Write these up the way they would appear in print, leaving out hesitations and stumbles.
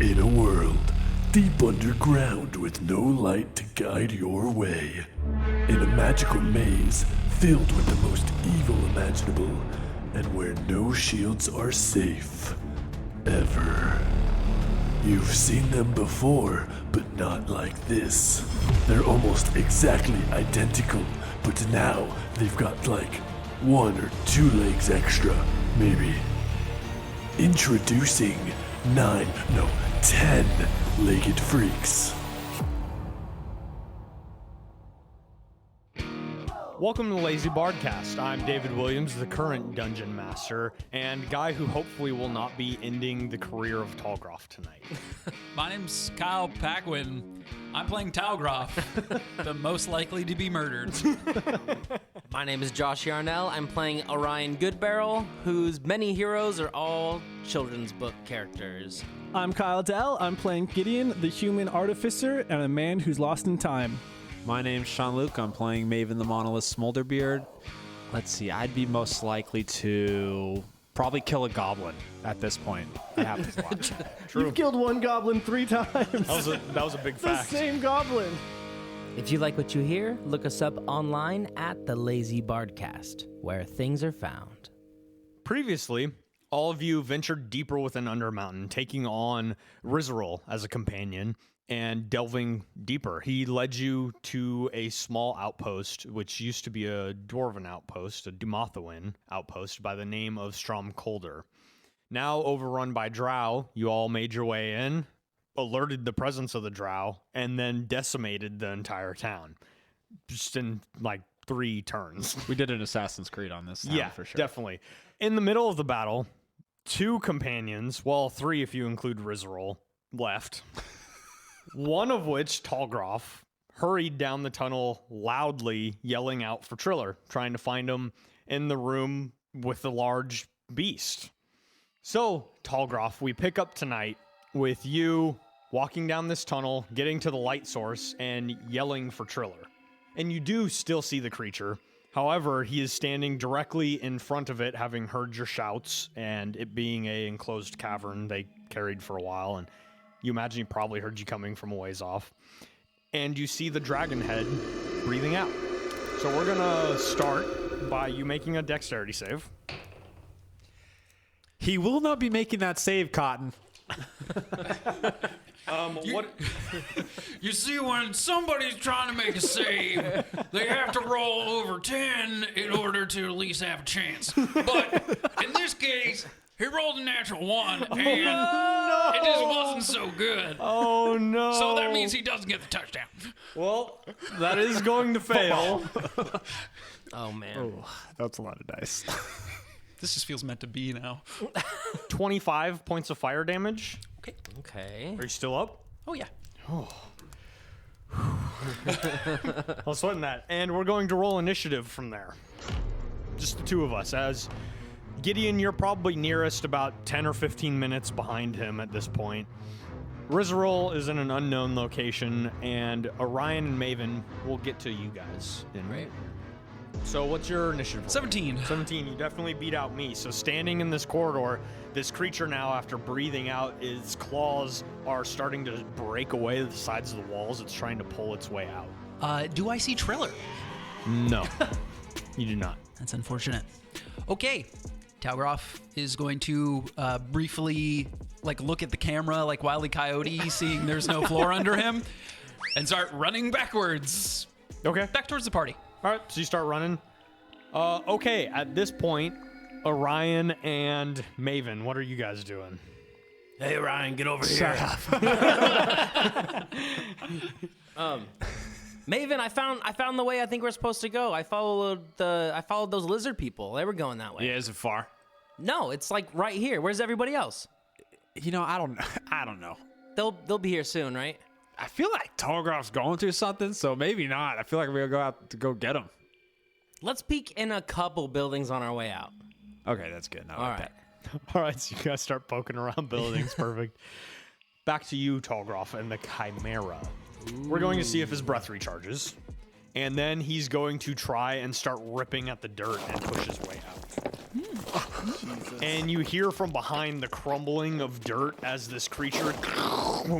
In a world deep underground with no light to guide your way, in a magical maze filled with the most evil imaginable, and where no shields are safe, ever. You've seen them before, but not like this. They're almost exactly identical, but now they've got like 1 or 2 legs extra, maybe. Introducing 10-legged freaks. Welcome to the Lazy BardCast. I'm David Williams, the current Dungeon Master, and guy who hopefully will not be ending the career of Talgroff tonight. My name's Kyle Paquin. I'm playing Talgroff, the most likely to be murdered. My name is Josh Yarnell. I'm playing Orion Goodbarrel, whose many heroes are all children's book characters. I'm Kyle Dell. I'm playing Gideon, the human artificer, and a man who's lost in time. My name's Sean Luke. I'm playing Maven the Monolith Smolderbeard. Let's see, I'd be most likely to probably kill a goblin at this point. That happens a lot. You've killed one goblin 3 times. That was a big The fact. same goblin. If you like what you hear, look us up online at the Lazy BardCast, where things are found. Previously, all of you ventured deeper within Undermountain, taking on Rizarol as a companion and delving deeper. He led you to a small outpost, which used to be a dwarven outpost, a Dumathawin outpost by the name of Stromkolder. Now overrun by drow, you all made your way in, alerted the presence of the drow, and then decimated the entire town. Just in like 3 turns. We did an Assassin's Creed on this town, Yeah, for sure. definitely. In the middle of the battle, 2 companions, well, 3 if you include Rizarol, left. One of which, Talgroff, hurried down the tunnel loudly, yelling out for Triller, trying to find him in the room with the large beast. So, Talgroff, we pick up tonight with you walking down this tunnel, getting to the light source, and yelling for Triller. And you do still see the creature. However, he is standing directly in front of it, having heard your shouts, and it being a enclosed cavern they carried for a while, and you imagine he probably heard you coming from a ways off. And you see the dragon head breathing out. So we're gonna start by you making a dexterity save. He will not be making that save, Cotton. You see, when somebody's trying to make a save, they have to roll over 10 in order to at least have a chance. But in this case, he rolled a natural 1, and it just wasn't so good. Oh no. So that means he doesn't get the touchdown. Well, that is going to fail. Oh, man. That's a lot of dice. This just feels meant to be now. 25 points of fire damage. Okay. Are you still up? Oh, yeah. I was sweating that. And we're going to roll initiative from there. Just the 2 of us. As Gideon, you're probably nearest, about 10 or 15 minutes behind him at this point. Rizarol is in an unknown location, and Orion and Maven will get to you guys. Great. So what's your initiative? 17. 17, you definitely beat out me. So standing in this corridor, this creature now, after breathing out, its claws are starting to break away the sides of the walls. It's trying to pull its way out. Do I see Triller? No, you do not. That's unfortunate. Okay. Talgroff is going to briefly look at the camera like Wile E. Coyote, seeing there's no floor under him, and start running backwards. Okay. Back towards the party. All right, so you start running. Okay, at this point, Orion and Maven, what are you guys doing? Hey, Ryan, get over here. Maven, I found the way I think we're supposed to go. I followed those lizard people. They were going that way. Yeah, is it far? No, it's like right here. Where's everybody else? You know, I don't know. They'll be here soon, right? I feel like Talgroff's going through something, so maybe not. I feel like we're going to go out to go get him. Let's peek in a couple buildings on our way out. Okay, that's good. All right. All right, so you guys start poking around buildings. Perfect. Back to you, Talgroff, and the Chimera. We're going to see if his breath recharges. And then he's going to try and start ripping at the dirt and push his way out. And you hear from behind the crumbling of dirt as this creature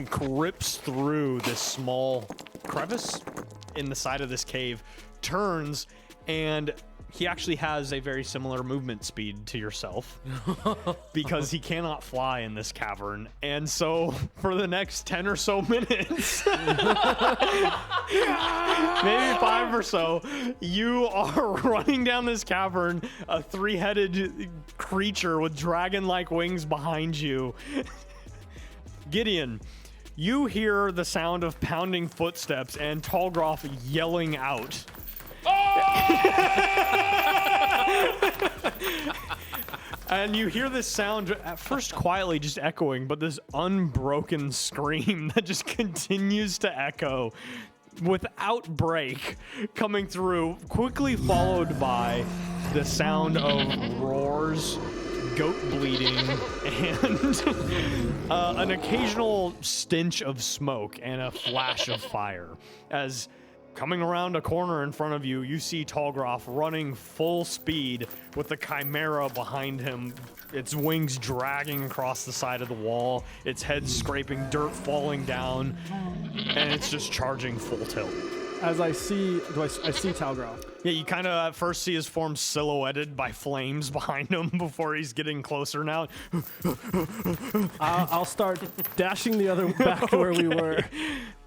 grips through this small crevice in the side of this cave, turns, and he actually has a very similar movement speed to yourself because he cannot fly in this cavern. And so for the next 10 or so minutes, maybe 5 or so, you are running down this cavern, a 3-headed creature with dragon-like wings behind you. Gideon, you hear the sound of pounding footsteps and Tallgroff yelling out. And you hear this sound at first quietly just echoing, but this unbroken scream that just continues to echo without break coming through, quickly followed by the sound of roars, goat bleeding, and an occasional stench of smoke and a flash of fire. As coming around a corner in front of you, you see Tallgroff running full speed with the Chimera behind him, its wings dragging across the side of the wall, its head scraping dirt falling down, and it's just charging full tilt. As I see Tallgroff. Yeah, you kind of at first see his form silhouetted by flames behind him before he's getting closer now. I'll start dashing the other back to where we were.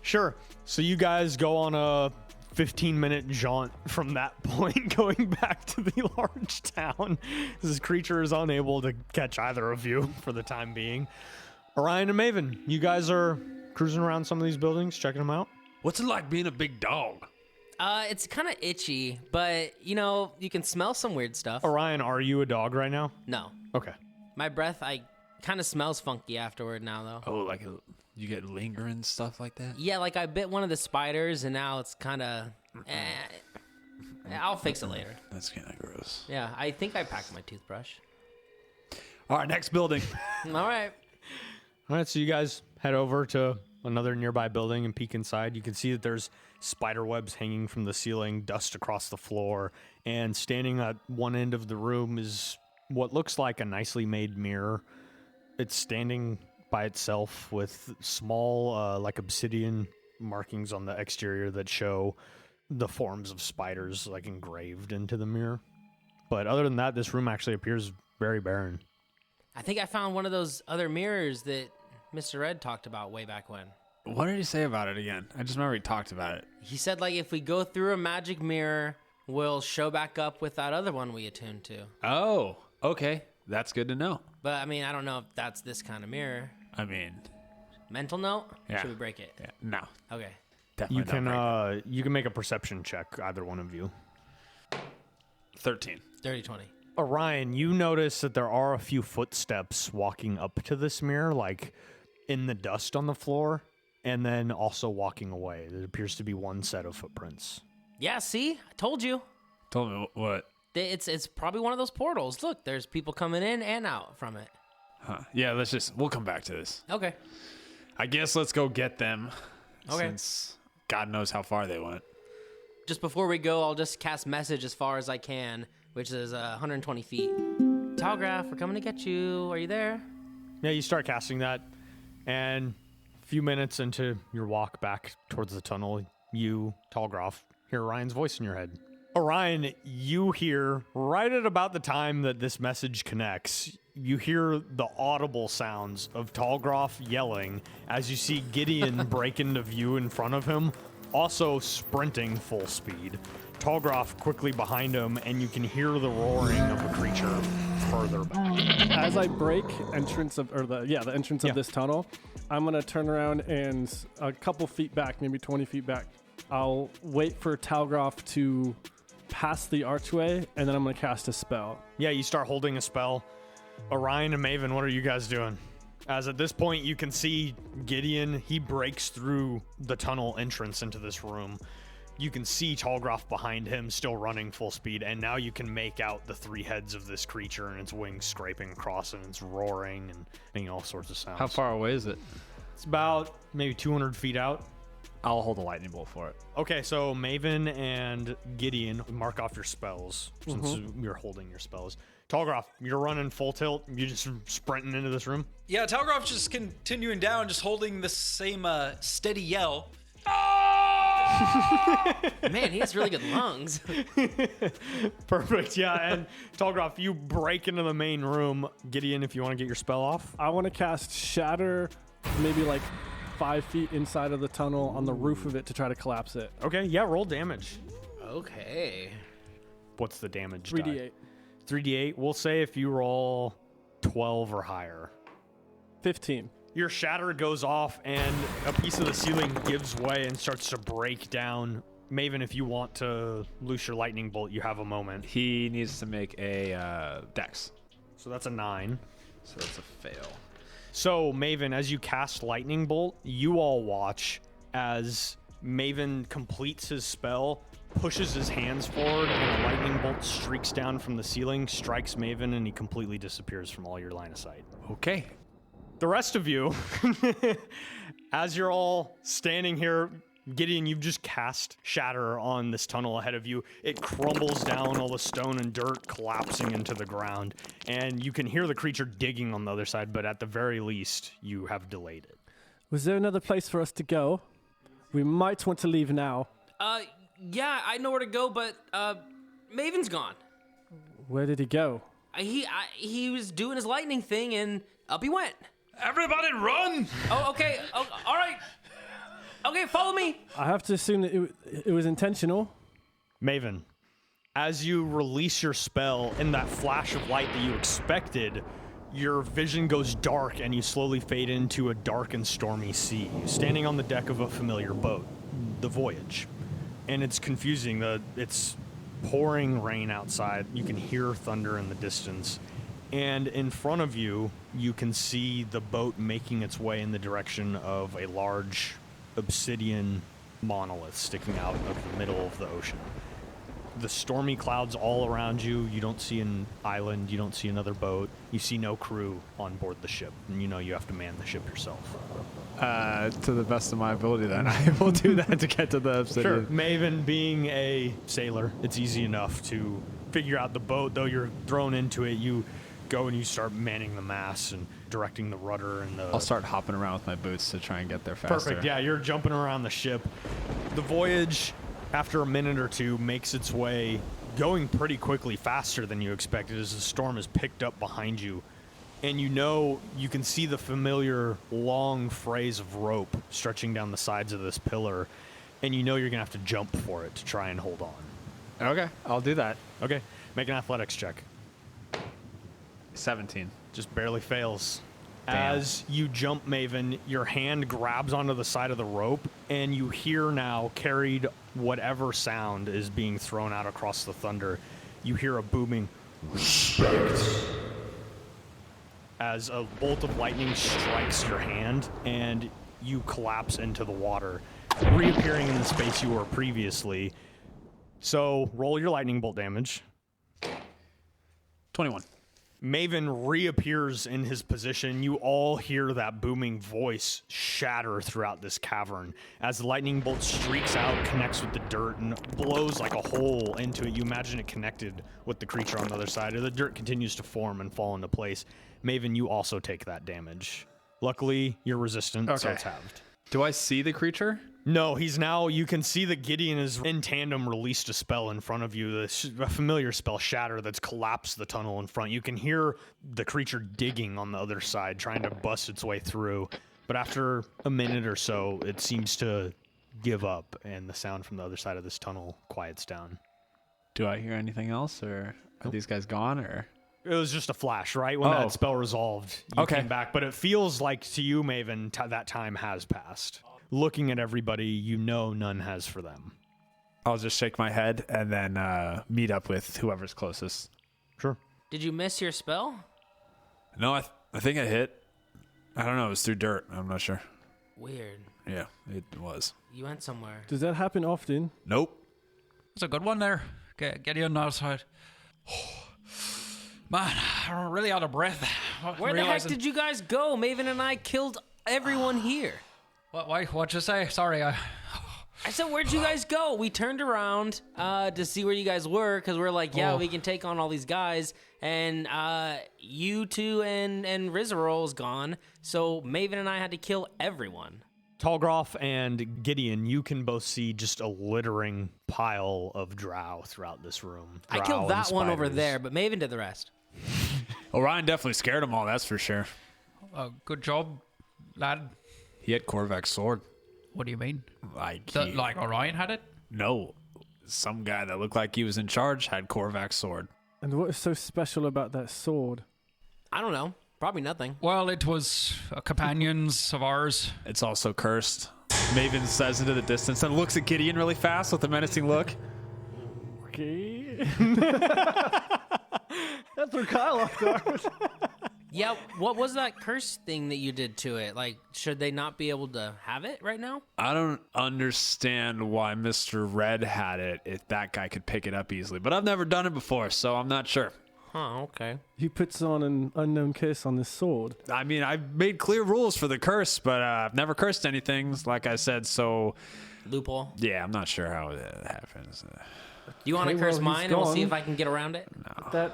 Sure. So you guys go on a 15-minute jaunt from that point, going back to the large town. This creature is unable to catch either of you for the time being. Orion and Maven, you guys are cruising around some of these buildings, checking them out. What's it like being a big dog? It's kind of itchy, but you know, you can smell some weird stuff. Orion, are you a dog right now? No. Okay. My breath, I kind of smells funky afterward now, though. Oh, like you get lingering stuff like that? Yeah, like I bit one of the spiders, and now it's kind of. I'll fix it later. That's kind of gross. Yeah, I think I packed my toothbrush. All right, next building. All right. All right, so you guys head over to another nearby building and peek inside. You can see that there's spider webs hanging from the ceiling, dust across the floor, and standing at one end of the room is what looks like a nicely made mirror. It's standing by itself with small, like obsidian markings on the exterior that show the forms of spiders like engraved into the mirror. But other than that, this room actually appears very barren. I think I found one of those other mirrors that Mr. Red talked about way back when. What did he say about it again? I just remember he talked about it. He said, like, if we go through a magic mirror, we'll show back up with that other one we attuned to. Oh, okay. That's good to know. But, I mean, I don't know if that's this kind of mirror. I mean, Mental note? yeah. Should we break it? Yeah, no. Okay. Definitely You can make a perception check, either one of you. 13. Dirty 20. Orion, you notice that there are a few footsteps walking up to this mirror, like in the dust on the floor, and then also walking away. There appears to be one set of footprints. Yeah, see? I told you. Told me what? It's probably one of those portals. Look, there's people coming in and out from it. Huh. Yeah, we'll come back to this. Okay. I guess let's go get them. Okay. Since God knows how far they went. Just before we go, I'll just cast message as far as I can, which is 120 feet. Tallgroff, we're coming to get you. Are you there? Yeah, you start casting that, and a few minutes into your walk back towards the tunnel, you, Tallgroff, hear Orion's voice in your head. Orion, you hear, right at about the time that this message connects, you hear the audible sounds of Tallgroff yelling as you see Gideon break into view in front of him, also sprinting full speed. Tallgroff quickly behind him, and you can hear the roaring of a creature further back. As I break the entrance of this tunnel, I'm gonna turn around and a couple feet back, maybe 20 feet back, I'll wait for Tallgroff to pass the archway, and then I'm gonna cast a spell. Yeah, you start holding a spell. Orion and Maven, what are you guys doing? As at this point, you can see Gideon, he breaks through the tunnel entrance into this room. You can see Tallgroff behind him still running full speed, and now you can make out the three heads of this creature and its wings scraping across and it's roaring and making all sorts of sounds. How far away is it? It's about maybe 200 feet out. I'll hold a lightning bolt for it. Okay, so Maven and Gideon, mark off your spells since you're holding your spells. Tallgroff, you're running full tilt. You just sprinting into this room. Yeah, Talgroff's just continuing down, just holding the same steady yell. Man, he has really good lungs. Perfect. Yeah, and Tallgroff, you break into the main room. Gideon, if you want to get your spell off. I want to cast Shatter, maybe like 5 feet inside of the tunnel on the roof of it to try to collapse it. Okay, yeah, roll damage. Okay. What's the damage? 3d8. 3d8. We'll say if you roll 12 or higher. 15. Your shatter goes off and a piece of the ceiling gives way and starts to break down. Maven, if you want to loose your lightning bolt, you have a moment. He needs to make a dex. So that's a 9. So that's a fail. So, Maven, as you cast lightning bolt, you all watch as Maven completes his spell, pushes his hands forward, and a lightning bolt streaks down from the ceiling, strikes Maven, and he completely disappears from all your line of sight. Okay. The rest of you, as you're all standing here, Gideon, you've just cast Shatter on this tunnel ahead of you. It crumbles down, all the stone and dirt collapsing into the ground, and you can hear the creature digging on the other side, but at the very least, you have delayed it. Was there another place for us to go? We might want to leave now. Yeah, I know where to go, but Maven's gone. Where did he go? He was doing his lightning thing, and up he went. Everybody run! Oh, okay. Oh, all right. Okay, follow me. I have to assume that it was intentional. Maven, as you release your spell in that flash of light that you expected, your vision goes dark and you slowly fade into a dark and stormy sea, standing on the deck of a familiar boat, the Voyage. And it's confusing. It's pouring rain outside. You can hear thunder in the distance. And in front of you, you can see the boat making its way in the direction of a large obsidian monolith sticking out of the middle of the ocean. The stormy clouds all around you. You don't see an island. You don't see another boat. You see no crew on board the ship. And you know you have to man the ship yourself. To the best of my ability, then I will do that to get to the obsidian. Sure. Maven, being a sailor, it's easy enough to figure out the boat. Though you're thrown into it, you go and you start manning the masts and directing the rudder and the... I'll start hopping around with my boots to try and get there faster. Perfect. Yeah, you're jumping around the ship. The Voyage, after a minute or two, makes its way, going pretty quickly, faster than you expected, as the storm is picked up behind you. And you know, you can see the familiar long phrase of rope stretching down the sides of this pillar, and you know you're going to have to jump for it to try and hold on. Okay, I'll do that. Okay, make an athletics check. 17. Just barely fails. Damn. As you jump, Maven, your hand grabs onto the side of the rope, and you hear now, carried whatever sound is being thrown out across the thunder, you hear a booming respect as a bolt of lightning strikes your hand, and you collapse into the water, reappearing in the space you were previously. So roll your lightning bolt damage. 21. Maven reappears in his position. You all hear that booming voice shatter throughout this cavern as the lightning bolt streaks out, connects with the dirt, and blows like a hole into it. You imagine it connected with the creature on the other side. The dirt continues to form and fall into place. Maven, you also take that damage. Luckily, you're resistant, so it's halved. Do I see the creature? No, he's now, you can see that Gideon is in tandem released a spell in front of you, a familiar spell, Shatter, that's collapsed the tunnel in front. You can hear the creature digging on the other side, trying to bust its way through. But after a minute or so, it seems to give up, and the sound from the other side of this tunnel quiets down. Do I hear anything else, or are these guys gone, or? It was just a flash, right? When that spell resolved, you came back. But it feels like to you, Maven, that time has passed. Looking at everybody, you know none has for them. I'll just shake my head and then meet up with whoever's closest. Sure. Did you miss your spell? No, I think I hit. I don't know. It was through dirt. I'm not sure. Weird. Yeah, it was. You went somewhere. Does that happen often? Nope. That's a good one there. Get you on the outside. Man, I'm really out of breath. Where the heck did you guys go? Maven and I killed everyone here. What'd you say? Sorry, I said, where'd you guys go? We turned around to see where you guys were because we're like, yeah, we can take on all these guys. And you two and Rizarol's gone. So Maven and I had to kill everyone. Talgroff and Gideon, you can both see just a littering pile of drow throughout this room. I Drow killed and that one over spiders. there, but Maven did the rest. Orion definitely scared them all, that's for sure. Good job, lad. He had Korvac's sword. What do you mean? Like, Like Orion had it? no, some guy that looked like he was in charge had Korvac's sword. And what is so special about that sword? I don't know. Probably nothing. Well, it was companions of ours. It's also cursed. Maven says into the distance and looks at Gideon really fast with a menacing look. Okay. That threw Kyle off guard. Yeah, what was that curse thing that you did to it? Like, should they not be able to have it right now? I don't understand why Mr. Red had it if that guy could pick it up easily, but I've never done it before, so I'm not sure. Huh, okay. He puts on an unknown curse on this sword. I mean, I've made clear rules for the curse, but I've never cursed anything, like I said, so Loophole. yeah, I'm not sure how it happens. You want to Okay, curse well, mine he's and we'll see gone. if I can get around it? That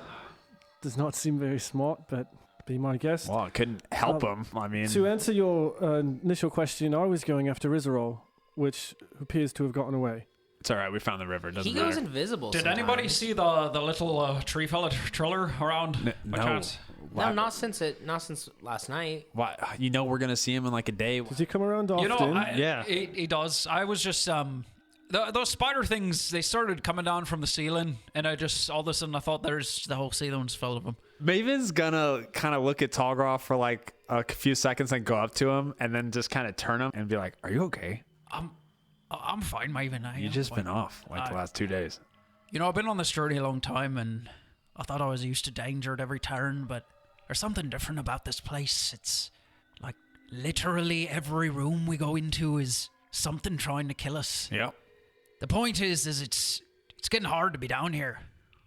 does not seem very smart, but be my guest. Well, it couldn't help him. I mean, To answer your initial question, I was going after Rizarol, which appears to have gotten away. it's all right. We found the river. Doesn't He goes matter. invisible Did sometimes. anybody see the little tree fella Triller around? by No. chance? No, not since last night. Why? You know, we're gonna see him in like a day. Does he come around often? You know, Yeah. he does. I was just those spider things. They started coming down from the ceiling, and I just all of a sudden I thought there's the whole ceiling was full of them. Maven's gonna kind of look at Talgroff for like a few seconds and go up to him and then just kind of turn him and be like, "Are you okay? I'm fine, Maven. You've just been off like the last 2 days." You know, I've been on this journey a long time, and I thought I was used to danger at every turn, but there's something different about this place. It's like literally every room we go into is something trying to kill us. Yep. The point is it's getting hard to be down here.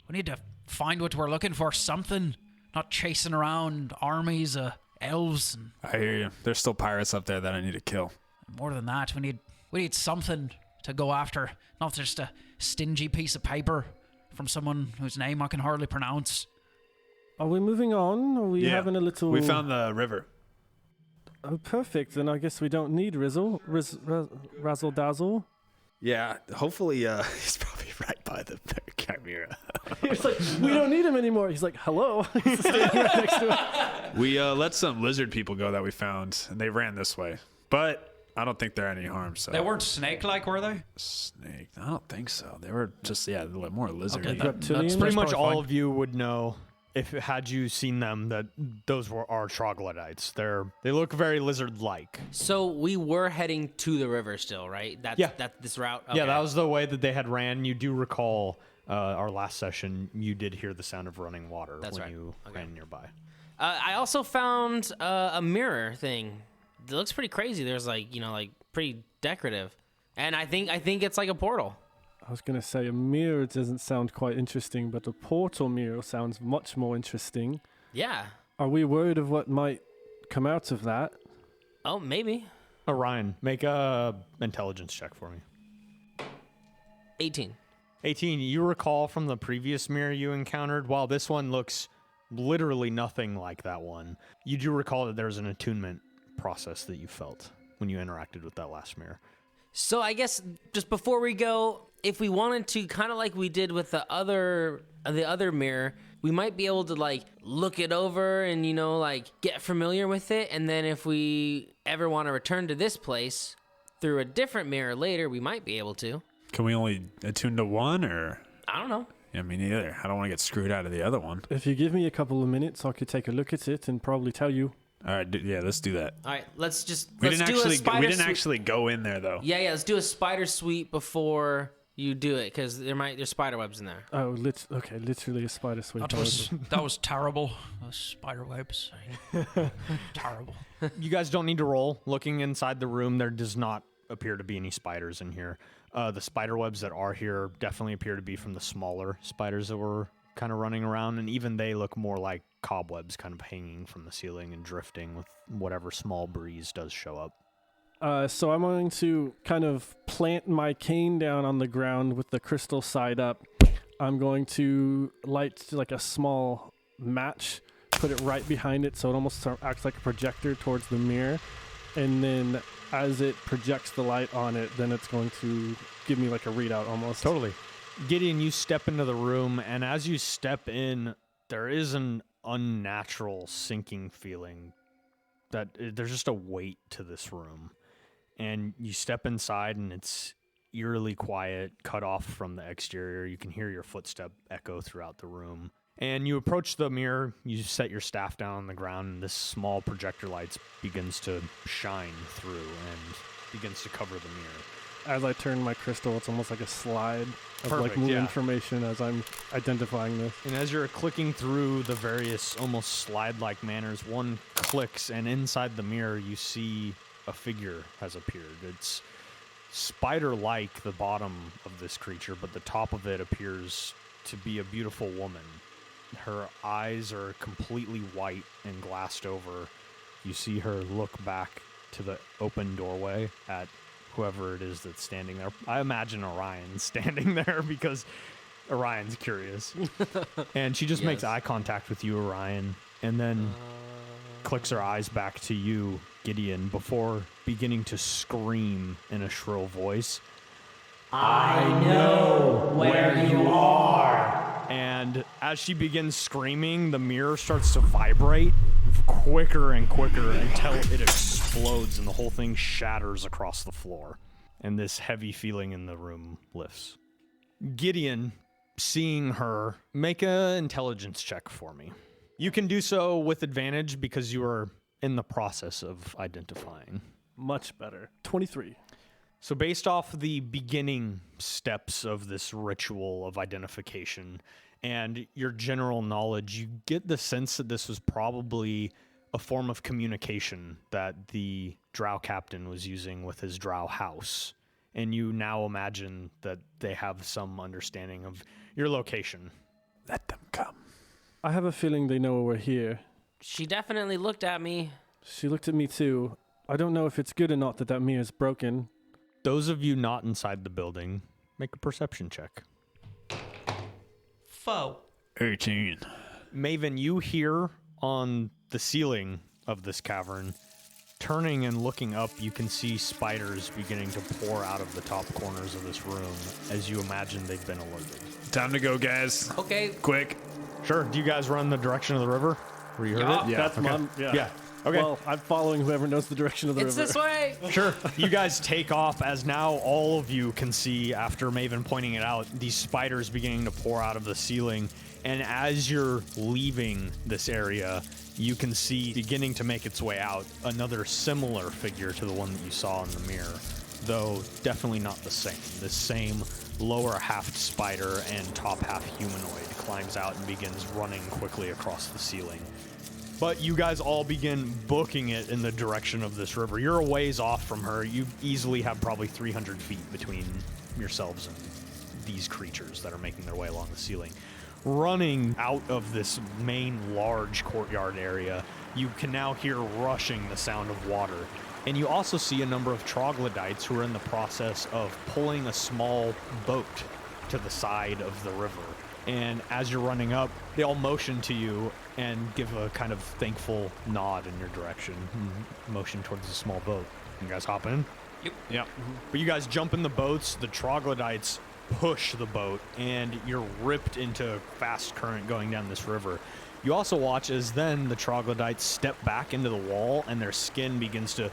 We need to find what we're looking for, something, not chasing around armies of elves. And I hear you. There's still pirates up there that I need to kill. more than that, we need something to go after, not just a stingy piece of paper from someone whose name I can hardly pronounce. Are we moving on? Are we having a little... We found the river. Oh, perfect. Then I guess we don't need Razzle Dazzle. Yeah. Hopefully, he's probably right by the Chimera. He's like, we don't need him anymore. He's like, hello. He's standing right next to him. We let some lizard people go that we found, and they ran this way. But I don't think they're any harm. So They weren't snake-like, were they? snake. I don't think so. They were just more lizardy. Okay, Reptilian? Pretty much probably all fine. of you would know, if had you seen them, that those are troglodytes. They look very lizard-like. So we were heading to the river still, right? That's this route. Yeah, Okay. that was the way that they had ran. You do recall our last session. You did hear the sound of running water That's when right. you Okay. ran nearby. I also found a mirror thing. It looks pretty crazy. There's like pretty decorative, and I think it's like a portal. I was going to say a mirror doesn't sound quite interesting, but a portal mirror sounds much more interesting. Yeah. Are we worried of what might come out of that? Oh, maybe. Orion, make a intelligence check for me. 18. 18, you recall from the previous mirror you encountered, while this one looks literally nothing like that one, you do recall that there's an attunement process that you felt when you interacted with that last mirror. So I guess just before we go, if we wanted to, kind of like we did with the other mirror, we might be able to like look it over and get familiar with it, and then if we ever want to return to this place through a different mirror later, we might be able to. Can we only attune to one, or? I don't know. Yeah, me neither. I don't want to get screwed out of the other one. If you give me a couple of minutes, I could take a look at it and probably tell you. All right, yeah, let's do that. All right, let's do We a spider didn't sweep. actually go in there though. Yeah, let's do a spider sweep before you do it, because there's spider webs in there. Oh, literally a spider sweep. That was terrible. Those spider webs. Terrible. You guys don't need to roll. Looking inside the room, there does not appear to be any spiders in here. The spider webs that are here definitely appear to be from the smaller spiders that were kind of running around, and even they look more like cobwebs kind of hanging from the ceiling and drifting with whatever small breeze does show up. So I'm going to kind of plant my cane down on the ground with the crystal side up. I'm going to light like a small match, put it right behind it so it almost acts like a projector towards the mirror. And then as it projects the light on it, then it's going to give me like a readout almost. Totally. Gideon, you step into the room, and as you step in, there is an unnatural sinking feeling that there's just a weight to this room. And you step inside, and it's eerily quiet, cut off from the exterior. You can hear your footstep echo throughout the room. And you approach the mirror, you set your staff down on the ground, and this small projector light begins to shine through and begins to cover the mirror. As I turn my crystal, it's almost like a slide of Perfect, like new yeah. information as I'm identifying this. And as you're clicking through the various almost slide-like manners, one clicks, and inside the mirror you see a figure has appeared. It's spider-like, the bottom of this creature, but the top of it appears to be a beautiful woman. Her eyes are completely white and glassed over. You see her look back to the open doorway at whoever it is that's standing there. I imagine Orion's standing there because Orion's curious. And she just makes eye contact with you, Orion, and then clicks her eyes back to you, Gideon, before beginning to scream in a shrill voice. I know where you are. And as she begins screaming, the mirror starts to vibrate quicker and quicker until it explodes and the whole thing shatters across the floor. And this heavy feeling in the room lifts. Gideon, seeing her, make an intelligence check for me. You can do so with advantage because you are in the process of identifying. Much better. 23. So based off the beginning steps of this ritual of identification and your general knowledge, you get the sense that this was probably a form of communication that the drow captain was using with his drow house. And you now imagine that they have some understanding of your location. Let them come. I have a feeling they know we're here. She definitely looked at me. She looked at me too. I don't know if it's good or not that mirror is broken. Those of you not inside the building, make a perception check. 18. Maven, you hear on the ceiling of this cavern, turning and looking up, you can see spiders beginning to pour out of the top corners of this room as you imagine they've been alerted. Time to go, guys. Okay. Quick. Sure. Do you guys run the direction of the river? Where you heard it? Yeah. That's mom. Yeah. Yeah. Okay. Well, I'm following whoever knows the direction of the It's river. this way. Sure. You guys take off as now all of you can see, after Maven pointing it out, these spiders beginning to pour out of the ceiling. And as you're leaving this area, you can see beginning to make its way out another similar figure to the one that you saw in the mirror, though definitely not the same. The same lower half spider and top half humanoid climbs out and begins running quickly across the ceiling. But you guys all begin booking it in the direction of this river. You're a ways off from her. You easily have probably 300 feet between yourselves and these creatures that are making their way along the ceiling. Running out of this main large courtyard area, you can now hear rushing the sound of water. And you also see a number of troglodytes who are in the process of pulling a small boat to the side of the river. And as you're running up, they all motion to you and give a kind of thankful nod in your direction, motion towards the small boat. You guys hop in? Yep. But you guys jump in the boats, the troglodytes push the boat, and you're ripped into fast current going down this river. You also watch as then the troglodytes step back into the wall, and their skin begins to,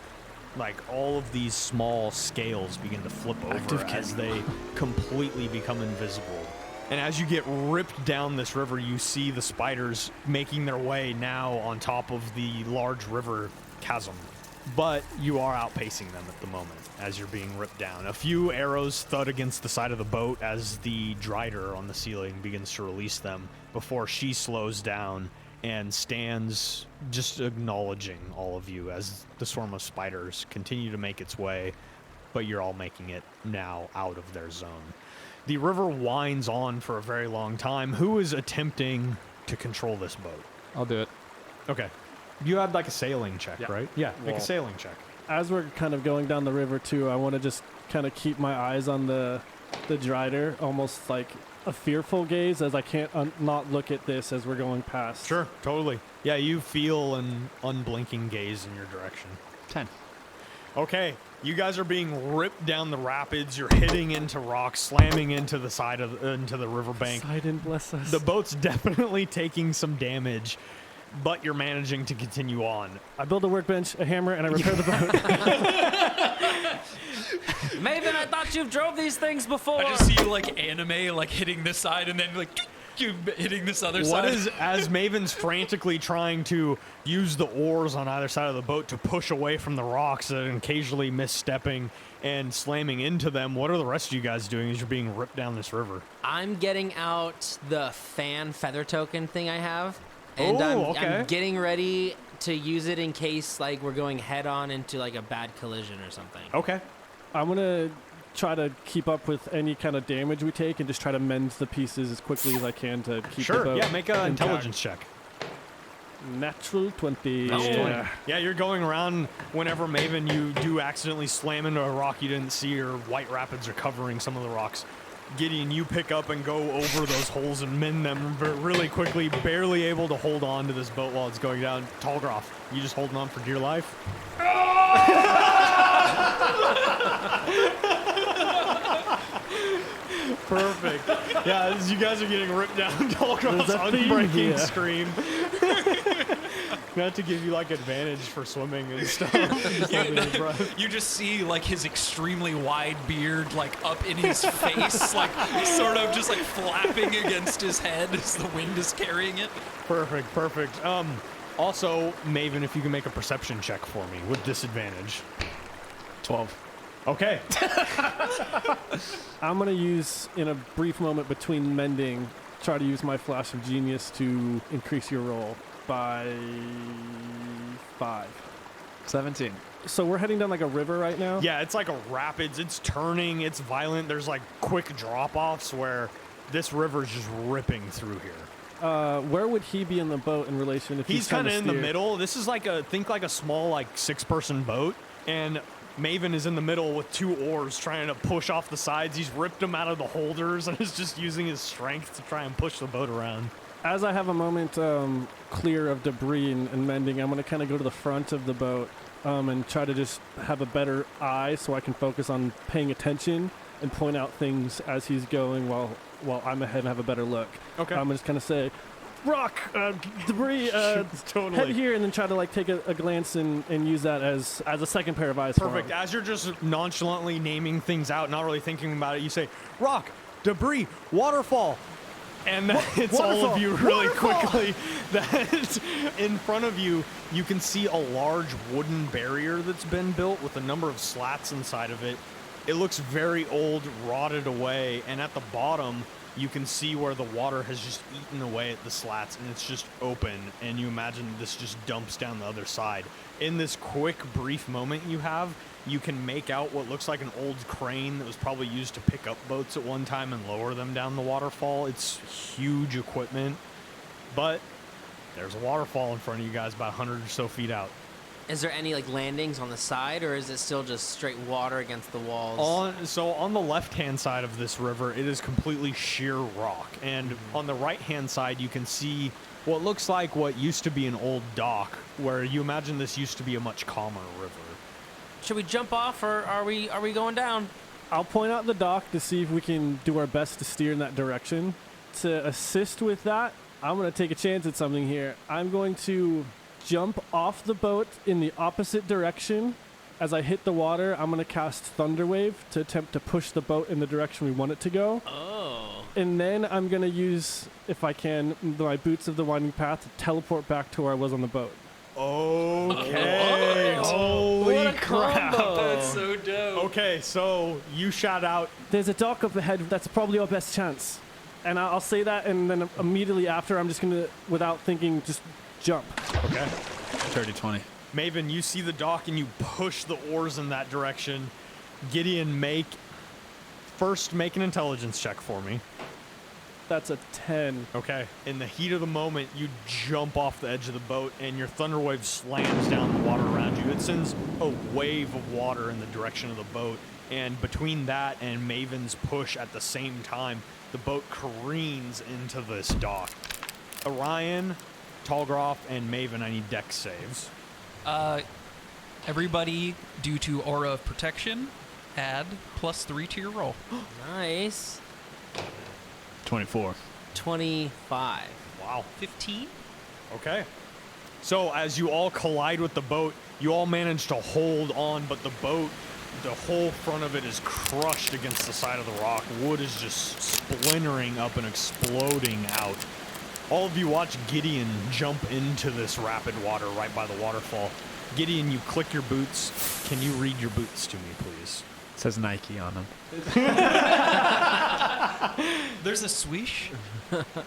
like, all of these small scales begin to flip over as they completely become invisible. And as you get ripped down this river, you see the spiders making their way now on top of the large river chasm. But you are outpacing them at the moment as you're being ripped down. A few arrows thud against the side of the boat as the drider on the ceiling begins to release them before she slows down and stands just acknowledging all of you as the swarm of spiders continue to make its way, but you're all making it now out of their zone. The river winds on for a very long time. Who is attempting to control this boat? I'll do it. Okay. You had like a sailing check, right? Yeah, make a Well- sailing check. as we're kind of going down the river too, I want to just kind of keep my eyes on the Drider, almost like a fearful gaze, as I can't not look at this as we're going past. Sure, totally. Yeah, you feel an unblinking gaze in your direction. 10. Okay, you guys are being ripped down the rapids. You're hitting into rocks, slamming into the side of into the riverbank. Poseidon bless us. The boat's definitely taking some damage, but you're managing to continue on. I build a workbench, a hammer, and I repair the boat. Maven, I thought you've drove these things before. I just see you like anime, like hitting this side and then like you hitting this other side. What is, as Maven's frantically trying to use the oars on either side of the boat to push away from the rocks and occasionally misstepping and slamming into them, what are the rest of you guys doing as you're being ripped down this river? I'm getting out the fan feather token thing I have, and okay. I'm getting ready to use it in case like we're going head on into like a bad collision or something. Okay. I'm going to try to keep up with any kind of damage we take and just try to mend the pieces as quickly as I can to keep the boat Sure, yeah, make an intact. intelligence check. Natural 20. Yeah, you're going around whenever Maven, you do accidentally slam into a rock you didn't see, or white rapids are covering some of the rocks. Gideon, you pick up and go over those holes and mend them really quickly, barely able to hold on to this boat while it's going down. Tallgroff, you just holding on for dear life? Perfect. Yeah, as you guys are getting ripped down, Tallgroff's unbreaking scream. Not to give you like advantage for swimming and stuff. You just see like his extremely wide beard like up in his face, like sort of just like flapping against his head as the wind is carrying it. Perfect. Also, Maven, if you can make a perception check for me with disadvantage. 12. Okay. I'm going to use, in a brief moment between mending, try to use my flash of genius to increase your roll by 5. 17. So we're heading down like a river right now? Yeah, it's like a rapids. It's turning. It's violent. There's like quick drop-offs where this river is just ripping through here. Where would he be in the boat in relation if He's kind of in the middle. This is like think like a small like 6-person boat, and Maven is in the middle with 2 oars trying to push off the sides. He's ripped them out of the holders and is just using his strength to try and push the boat around. As I have a moment clear of debris and mending, I'm going to kind of go to the front of the boat and try to just have a better eye so I can focus on paying attention and point out things as he's going while I'm ahead and have a better look. Okay. I'm just going to say, rock, debris, Totally. head here, and then try to like take a glance and use that as a second pair of eyes. Perfect. For him. As you're just nonchalantly naming things out, not really thinking about it, you say, rock, debris, waterfall. And it's all of you really quickly. That in front of you, you can see a large wooden barrier that's been built with a number of slats inside of it. It looks very old, rotted away, and at the bottom, you can see where the water has just eaten away at the slats, and it's just open, and you imagine this just dumps down the other side. In this quick, brief moment you have, you can make out what looks like an old crane that was probably used to pick up boats at one time and lower them down the waterfall. It's huge equipment, but there's a waterfall in front of you guys about 100 or so feet out. Is there any like landings on the side, or is it still just straight water against the walls? So on the left-hand side of this river, it is completely sheer rock. And on the right-hand side, you can see what looks like what used to be an old dock, where you imagine this used to be a much calmer river. Should we jump off, or are we going down? I'll point out the dock to see if we can do our best to steer in that direction. To assist with that, I'm going to take a chance at something here. I'm going to jump off the boat in the opposite direction. As I hit the water, I'm going to cast Thunderwave to attempt to push the boat in the direction we want it to go. Oh. And then I'm going to use, if I can, my Boots of the Winding Path to teleport back to where I was on the boat. Okay. Holy crap. That's so dope. Okay, so you shout out. There's a dock up ahead. That's probably our best chance. And I'll say that, and then immediately after, I'm just going to, without thinking, just jump. Okay. 30-20. Maven, you see the dock and you push the oars in that direction. Gideon, make an intelligence check for me. That's a 10. Okay. In the heat of the moment, you jump off the edge of the boat and your Thunderwave slams down the water around you. it sends a wave of water in the direction of the boat. And between that and Maven's push at the same time, the boat careens into this dock. Orion, Talgroff, and Maven, I need dex saves. Everybody, due to Aura of Protection, add +3 to your roll. Nice. 24. 25. Wow. 15? Okay. So as you all collide with the boat, you all manage to hold on, but the boat, the whole front of it is crushed against the side of the rock. Wood is just splintering up and exploding out. All of you watch Gideon jump into this rapid water right by the waterfall. Gideon, you click your boots. Can you read your boots to me, please? It says Nike on them. There's a swish.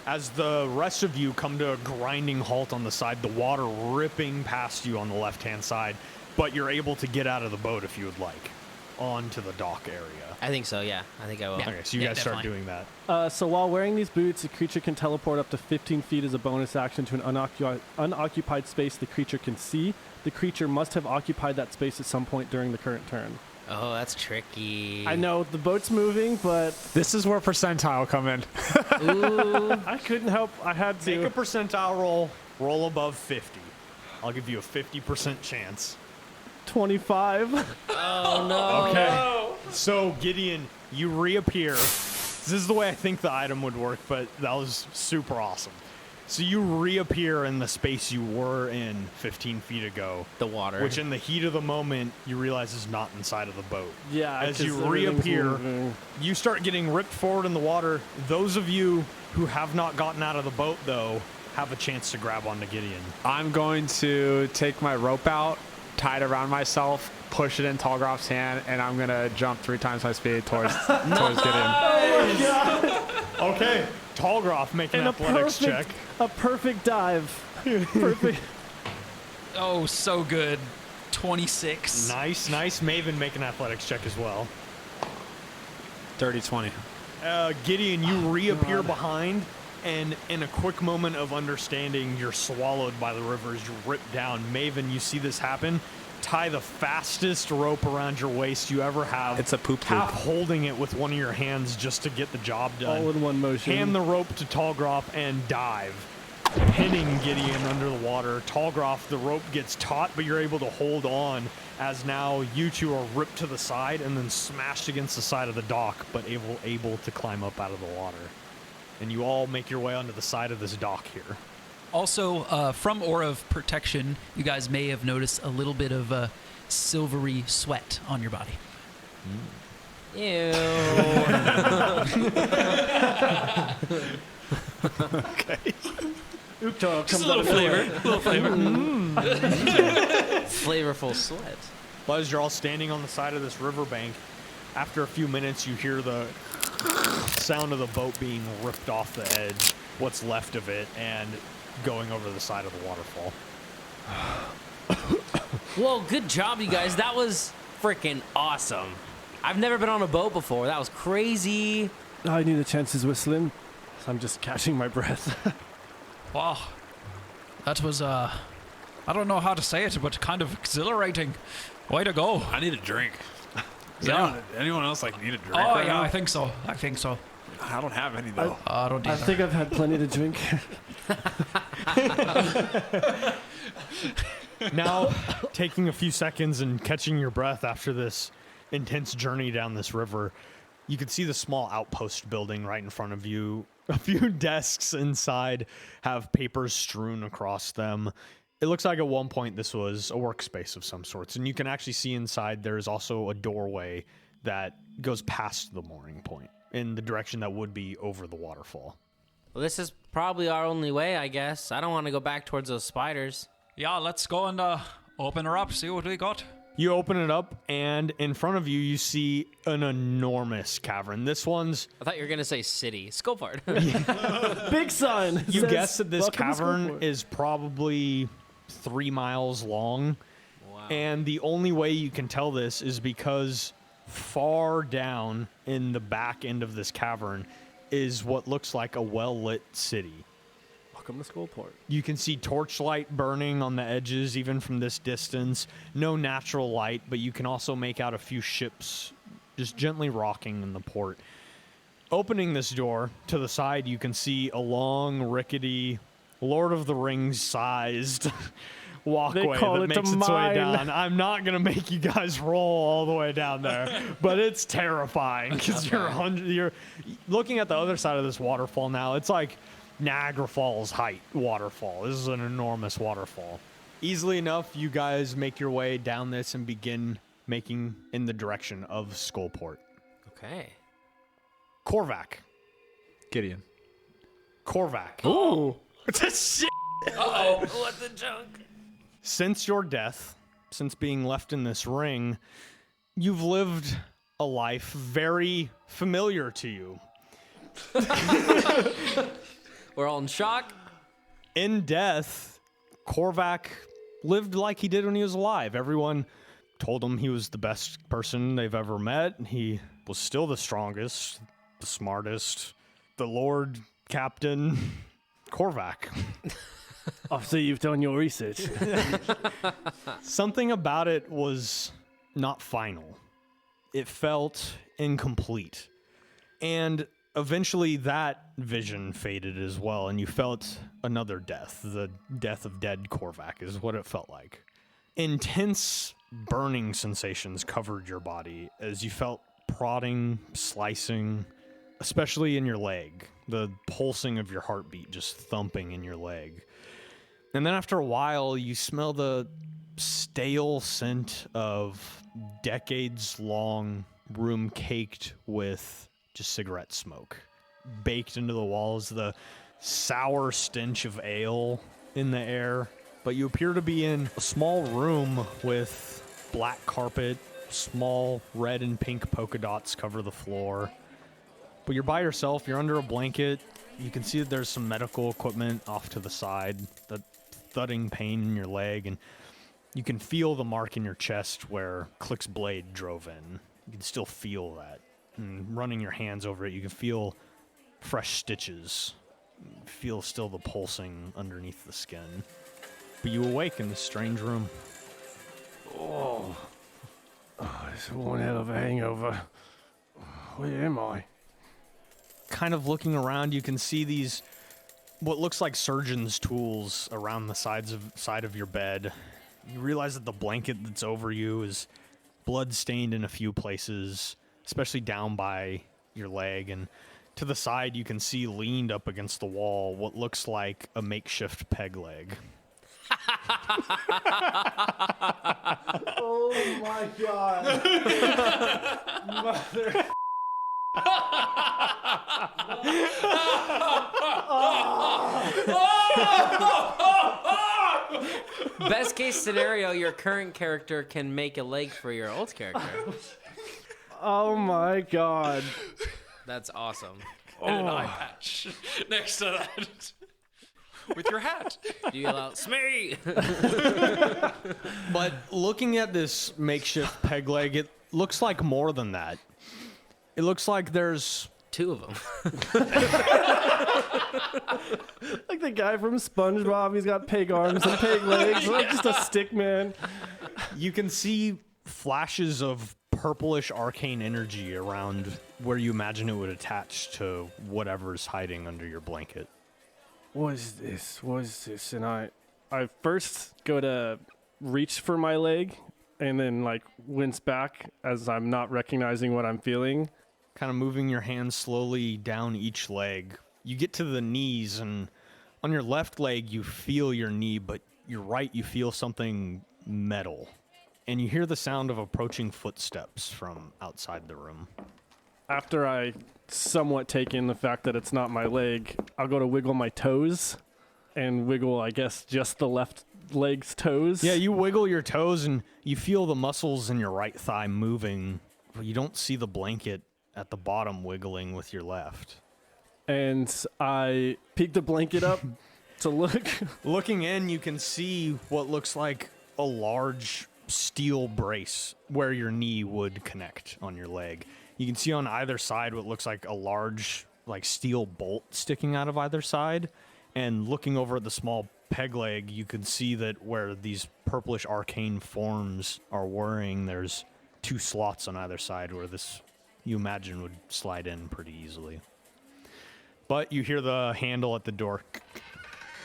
As the rest of you come to a grinding halt on the side, the water ripping past you on the left-hand side, but you're able to get out of the boat if you would like, onto the dock area. I think so, yeah. I think I will. Yeah. Okay, so you guys start definitely. doing that. So while wearing these boots, a creature can teleport up to 15 feet as a bonus action to an unoccupied space the creature can see. The creature must have occupied that space at some point during the current turn. Oh, that's tricky. I know the boat's moving, but This is where percentile come in. Ooh. I couldn't help. I had Make a to. percentile roll above 50. I'll give you a 50% chance. 25. Oh, no. Okay. So, Gideon, you reappear. This is the way I think the item would work, but that was super awesome. So you reappear in the space you were in 15 feet ago. The water. Which in the heat of the moment, you realize is not inside of the boat. Yeah. As 'cause you everything's reappear, moving. you start getting ripped forward in the water. Those of you who have not gotten out of the boat, though, have a chance to grab onto Gideon. I'm going to take my rope out, tie it around myself, push it in Talgroff's hand, and I'm going to jump 3 times my speed towards Gideon. Okay. Talgroff, make an And athletics check. a perfect dive. Perfect. Oh, so good. 26. Nice, nice. Maven, make an athletics check as well. Dirty 20. Gideon, you reappear behind, and in a quick moment of understanding, you're swallowed by the river as you rip down. Maven, you see this happen. Tie the fastest rope around your waist you ever have. It's a poop half loop. holding it with one of your hands just to get the job done. All in one motion. Hand the rope to Talgroff and dive, pinning Gideon under the water. Talgroff, the rope gets taut, but you're able to hold on as now you two are ripped to the side and then smashed against the side of the dock, but able to climb up out of the water. And you all make your way onto the side of this dock here. Also, from Aura of Protection, you guys may have noticed a little bit of silvery sweat on your body. Ew. Uktar Just comes a little out of nowhere. flavor. A little flavor. Flavorful sweat. Well, as you're all standing on the side of this riverbank, after a few minutes, you hear the sound of the boat being ripped off the edge, what's left of it, and going over the side of the waterfall. Whoa, good job, you guys. That was freaking awesome. I've never been on a boat before. That was crazy. I knew the chances were slim. So I'm just catching my breath. Wow. That was, I don't know how to say it, but kind of exhilarating. Way to go. I need a drink. Yeah. Anyone else like need a drink? Oh, right yeah, now? I think so. I think so. I don't have any though. I don't I either. think I've had plenty to drink. Now, taking a few seconds and catching your breath after this intense journey down this river, you can see the small outpost building right in front of you. A few desks inside have papers strewn across them. It looks like at one point this was a workspace of some sorts, and you can actually see inside there's also a doorway that goes past the mooring point in the direction that would be over the waterfall. Well, this is probably our only way, I guess. I don't want to go back towards those spiders. Yeah, let's go and open her up, see what we got. You open it up, and in front of you, you see an enormous cavern. This one's, I thought you were going to say city. Scopard. Big sign. you says, guess that this "Welcome to cavern Skullport." is probably 3 miles long. Wow. And the only way you can tell this is because far down in the back end of this cavern is what looks like a well-lit city. Welcome to Skullport. You can see torchlight burning on the edges, even from this distance. No natural light, but you can also make out a few ships just gently rocking in the port. Opening this door, to the side, you can see a long, rickety, Lord of the Rings sized walkway that makes its way down. I'm not going to make you guys roll all the way down there, but it's terrifying because you're looking at the other side of this waterfall now. It's like Niagara Falls height waterfall. This is an enormous waterfall. Easily enough, you guys make your way down this and begin making in the direction of Skullport. Okay. Korvac. Gideon. Korvac. Ooh. Shit. Uh-oh. What the junk? Since your death, since being left in this ring, you've lived a life very familiar to you. We're all in shock. In death, Korvac lived like he did when he was alive. Everyone told him he was the best person they've ever met. He was still the strongest, the smartest, the Lord Captain Korvac. I see you've done your research. Something about it was not final. It felt incomplete. And eventually that vision faded as well, and you felt another death. The death of dead Korvac is what it felt like. Intense burning sensations covered your body as you felt prodding, slicing, especially in your leg. The pulsing of your heartbeat just thumping in your leg. And then after a while, you smell the stale scent of decades-long room caked with just cigarette smoke. Baked into the walls, the sour stench of ale in the air. But you appear to be in a small room with black carpet, small red and pink polka dots cover the floor. But you're by yourself, you're under a blanket. You can see that there's some medical equipment off to the side, the thudding pain in your leg, and you can feel the mark in your chest where Click's blade drove in. You can still feel that. And running your hands over it, you can feel fresh stitches. Feel still the pulsing underneath the skin. But you awake in this strange room. Oh, it's one hell of a hangover. Where am I? Kind of looking around, you can see these, what looks like surgeon's tools around the side of your bed. You realize that the blanket that's over you is blood-stained in a few places, especially down by your leg. And to the side, you can see leaned up against the wall what looks like a makeshift peg leg. Oh my god. Mother. Best case scenario, your current character can make a leg for your old character. Oh my god. That's awesome. And an eye patch next to that. With your hat. Do you yell out, Smee? But looking at this makeshift peg leg, it looks like more than that. It looks like there's 2 of them. Like the guy from SpongeBob, he's got peg arms and peg legs, like just a stick man. You can see flashes of purplish arcane energy around where you imagine it would attach to whatever's hiding under your blanket. What is this? What is this? And I first go to reach for my leg and then like wince back as I'm not recognizing what I'm feeling. Kind of moving your hands slowly down each leg. You get to the knees, and on your left leg, you feel your knee, but your right, you feel something metal. And you hear the sound of approaching footsteps from outside the room. After I somewhat take in the fact that it's not my leg, I'll go to wiggle my toes and wiggle, I guess, just the left leg's toes. Yeah, you wiggle your toes, and you feel the muscles in your right thigh moving. But you don't see the blanket at the bottom wiggling with your left. And I peek the blanket up to look. Looking in, you can see what looks like a large steel brace where your knee would connect on your leg. You can see on either side what looks like a large like steel bolt sticking out of either side. And looking over at the small peg leg, you can see that where these purplish arcane forms are whirring, there's 2 slots on either side where this, you imagine, would slide in pretty easily. But you hear the handle at the door.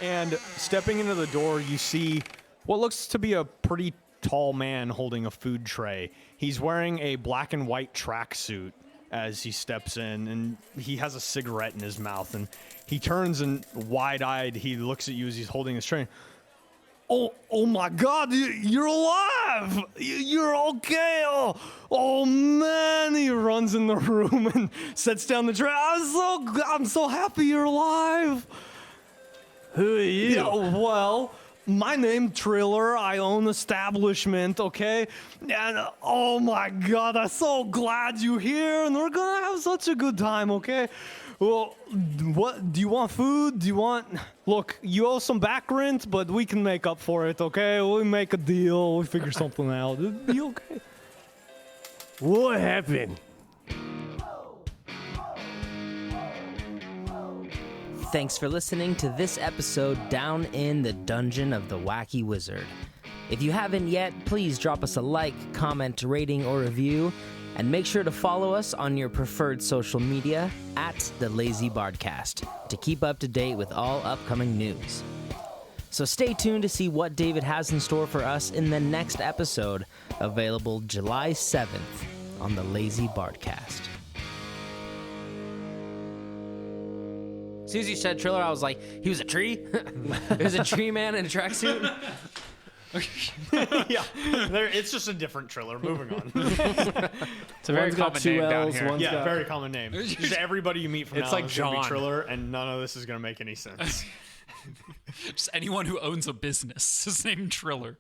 And stepping into the door, you see what looks to be a pretty tall man holding a food tray. He's wearing a black and white tracksuit as he steps in, and he has a cigarette in his mouth. And he turns and wide-eyed, he looks at you as he's holding his tray. Oh my God, you're alive! You're okay! Oh man! He runs in the room and sets down the tray. I'm so happy you're alive. Who are you? Yeah, well, my name Triller. I own establishment, okay? And oh my God, I'm so glad you're here, and we're gonna have such a good time, okay? Well, what do you want? Food? Do you want? Look, you owe some back rent, but we can make up for it, okay? We make a deal. We figure something out. It'll be okay. What happened? Thanks for listening to this episode down in the Dungeon of the Wacky Wizard. If you haven't yet, please drop us a like, comment, rating, or review, and make sure to follow us on your preferred social media at the Lazy BardCast to keep up to date with all upcoming news. So stay tuned to see what David has in store for us in the next episode, available July 7th on the Lazy BardCast. As soon as you said Triller, I was like, he was a tree? It was a tree man in a tracksuit? Yeah, it's just a different Triller. Moving on. It's a very One's got common 2 name down L's, here. one's Yeah, got... very common name. Just everybody you meet from It's now like on is gonna be John. Triller, and none of this is going to make any sense. Just anyone who owns a business is named Triller.